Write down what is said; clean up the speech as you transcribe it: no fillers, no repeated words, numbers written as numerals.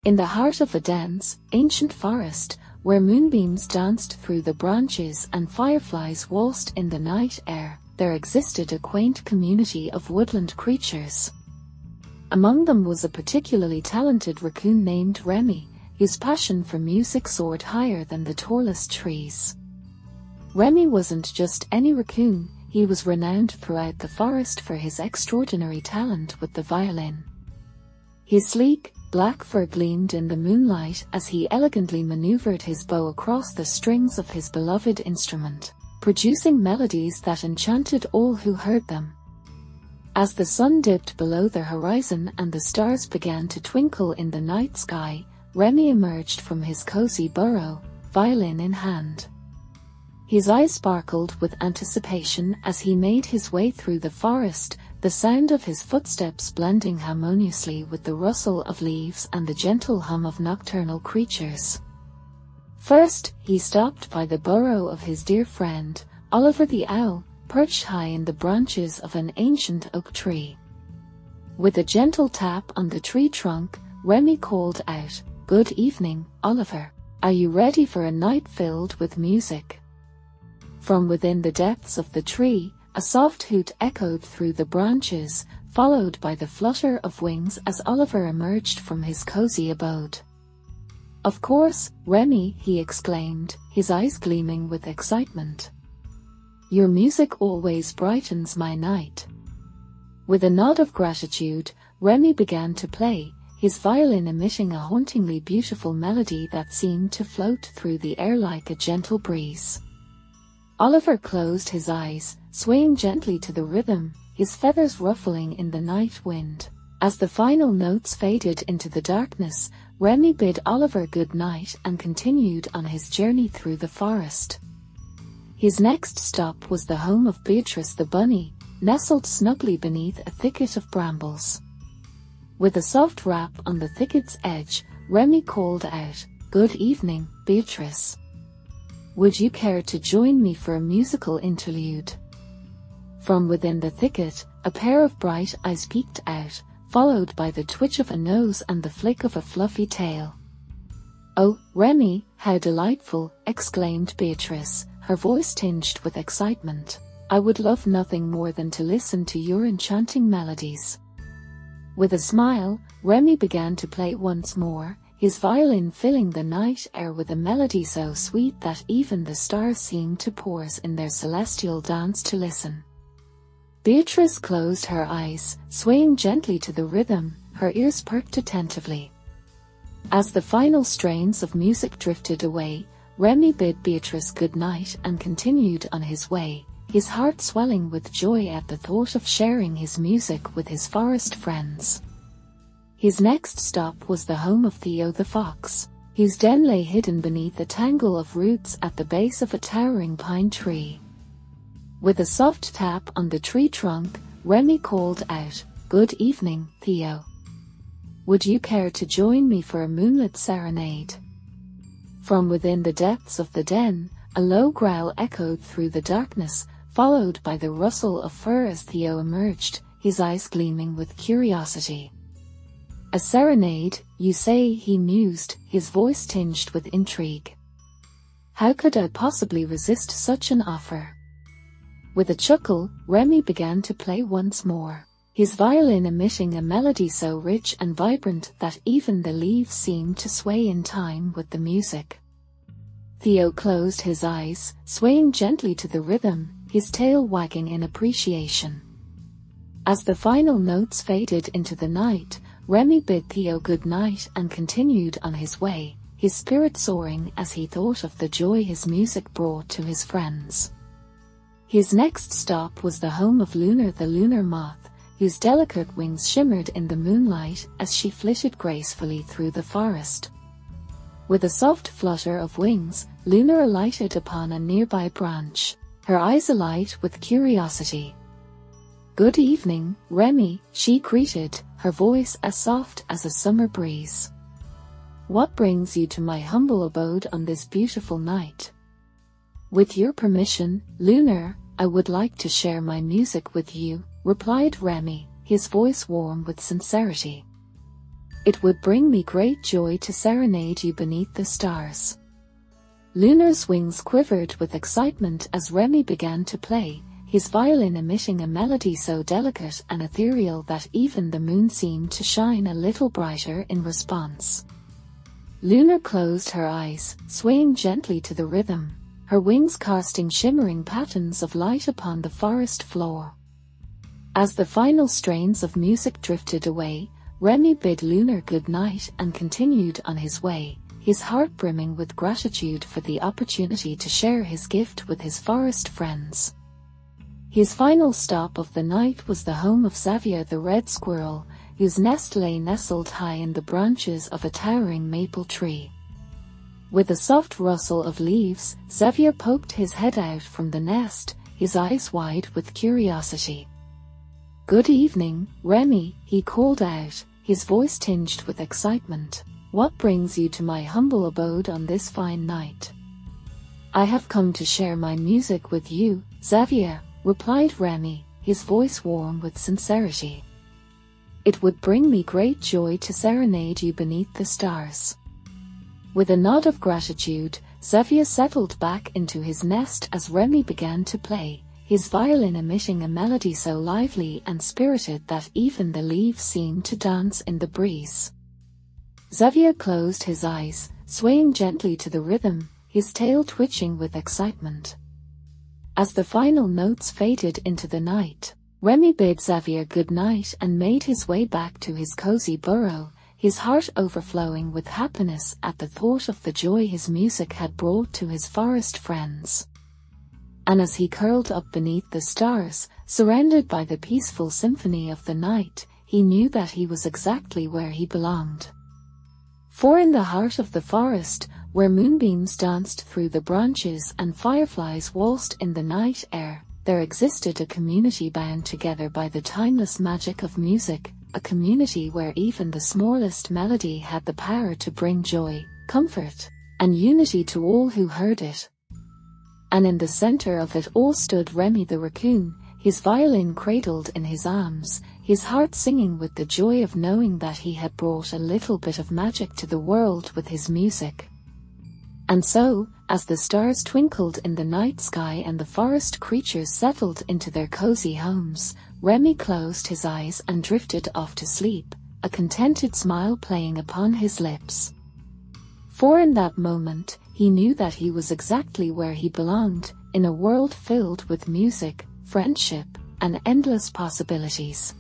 In the heart of a dense, ancient forest, where moonbeams danced through the branches and fireflies waltzed in the night air, there existed a quaint community of woodland creatures. Among them was a particularly talented raccoon named Remy, whose passion for music soared higher than the tallest trees. Remy wasn't just any raccoon, he was renowned throughout the forest for his extraordinary talent with the violin. His sleek, black fur gleamed in the moonlight as he elegantly maneuvered his bow across the strings of his beloved instrument, producing melodies that enchanted all who heard them. As the sun dipped below the horizon and the stars began to twinkle in the night sky, Remy emerged from his cozy burrow, violin in hand. His eyes sparkled with anticipation as he made his way through the forest, the sound of his footsteps blending harmoniously with the rustle of leaves and the gentle hum of nocturnal creatures. First, he stopped by the burrow of his dear friend, Oliver the owl, perched high in the branches of an ancient oak tree. With a gentle tap on the tree trunk, Remy called out, "Good evening, Oliver. Are you ready for a night filled with music?" From within the depths of the tree, a soft hoot echoed through the branches, followed by the flutter of wings as Oliver emerged from his cozy abode. "Of course, Remy," he exclaimed, his eyes gleaming with excitement. "Your music always brightens my night." With a nod of gratitude, Remy began to play, his violin emitting a hauntingly beautiful melody that seemed to float through the air like a gentle breeze. Oliver closed his eyes, swaying gently to the rhythm, his feathers ruffling in the night wind. As the final notes faded into the darkness, Remy bid Oliver good night and continued on his journey through the forest. His next stop was the home of Beatrice the bunny, nestled snugly beneath a thicket of brambles. With a soft rap on the thicket's edge, Remy called out, "Good evening, Beatrice. Would you care to join me for a musical interlude?" From within the thicket, a pair of bright eyes peeked out, followed by the twitch of a nose and the flick of a fluffy tail. "Oh, Remy, how delightful!" exclaimed Beatrice, her voice tinged with excitement. "I would love nothing more than to listen to your enchanting melodies." With a smile, Remy began to play once more, his violin filling the night air with a melody so sweet that even the stars seemed to pause in their celestial dance to listen. Beatrice closed her eyes, swaying gently to the rhythm, her ears perked attentively. As the final strains of music drifted away, Remy bid Beatrice good night and continued on his way, his heart swelling with joy at the thought of sharing his music with his forest friends. His next stop was the home of Theo the fox, whose den lay hidden beneath a tangle of roots at the base of a towering pine tree. With a soft tap on the tree trunk, Remy called out, "Good evening, Theo. Would you care to join me for a moonlit serenade?" From within the depths of the den, a low growl echoed through the darkness, followed by the rustle of fur as Theo emerged, his eyes gleaming with curiosity. "A serenade, you say?" he mused, his voice tinged with intrigue. "How could I possibly resist such an offer?" With a chuckle, Remy began to play once more, his violin emitting a melody so rich and vibrant that even the leaves seemed to sway in time with the music. Theo closed his eyes, swaying gently to the rhythm, his tail wagging in appreciation. As the final notes faded into the night, Remy bid Theo good night and continued on his way, his spirit soaring as he thought of the joy his music brought to his friends. His next stop was the home of Lunar the lunar moth, whose delicate wings shimmered in the moonlight as she flitted gracefully through the forest. With a soft flutter of wings, Lunar alighted upon a nearby branch, her eyes alight with curiosity. "Good evening, Remy," she greeted, her voice as soft as a summer breeze. "What brings you to my humble abode on this beautiful night?" "With your permission, Lunar, I would like to share my music with you," replied Remy, his voice warm with sincerity. It would bring me great joy to serenade you beneath the stars. Lunar's wings quivered with excitement as Remy began to play, his violin emitting a melody so delicate and ethereal that even the moon seemed to shine a little brighter in response. Lunar closed her eyes, swaying gently to the rhythm, her wings casting shimmering patterns of light upon the forest floor. As the final strains of music drifted away, Remy bid Lunar good night and continued on his way, his heart brimming with gratitude for the opportunity to share his gift with his forest friends. His final stop of the night was the home of Xavier the red squirrel, whose nest lay nestled high in the branches of a towering maple tree. With a soft rustle of leaves, Xavier poked his head out from the nest, his eyes wide with curiosity. "Good evening, Remy," he called out, his voice tinged with excitement. "What brings you to my humble abode on this fine night?" "I have come to share my music with you, Xavier," replied Remy, his voice warm with sincerity. "It would bring me great joy to serenade you beneath the stars." With a nod of gratitude, Xavier settled back into his nest as Remy began to play, his violin emitting a melody so lively and spirited that even the leaves seemed to dance in the breeze. Xavier closed his eyes, swaying gently to the rhythm, his tail twitching with excitement. As the final notes faded into the night, Remy bid Xavier good night and made his way back to his cozy burrow, his heart overflowing with happiness at the thought of the joy his music had brought to his forest friends. And as he curled up beneath the stars, surrounded by the peaceful symphony of the night, he knew that he was exactly where he belonged. For in the heart of the forest, where moonbeams danced through the branches and fireflies waltzed in the night air, there existed a community bound together by the timeless magic of music, a community where even the smallest melody had the power to bring joy, comfort, and unity to all who heard it. And in the center of it all stood Remy the raccoon, his violin cradled in his arms, his heart singing with the joy of knowing that he had brought a little bit of magic to the world with his music. And so, as the stars twinkled in the night sky and the forest creatures settled into their cozy homes, Remy closed his eyes and drifted off to sleep, a contented smile playing upon his lips. For in that moment, he knew that he was exactly where he belonged, in a world filled with music, friendship, and endless possibilities.